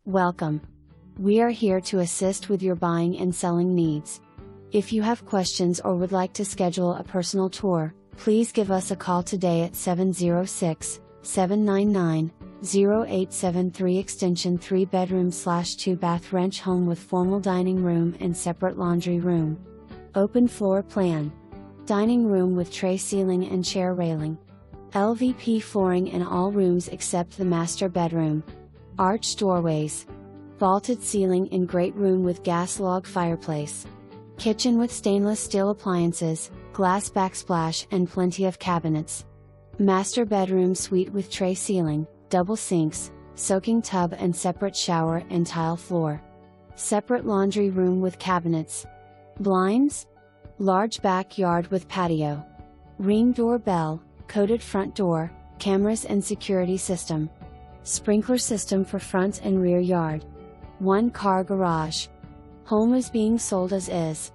Welcome. We are here to assist with your buying and selling needs. If you have questions or would like to schedule a personal tour, please give us a call today at 706-799-0873 extension 3 bedroom/2 bath ranch home with formal dining room and separate laundry room. Open floor plan. Dining room with tray ceiling and chair railing. LVP flooring in all rooms except the master bedroom. Arched doorways. Vaulted ceiling in great room with gas log fireplace. Kitchen with stainless steel appliances, glass backsplash and plenty of cabinets. Master bedroom suite with tray ceiling, double sinks, soaking tub and separate shower and tile floor. Separate laundry room with cabinets. Blinds? Large backyard with patio. Ring doorbell, coated front door, cameras and security system. Sprinkler system for front and rear yard. 1-car garage. Home is being sold as is.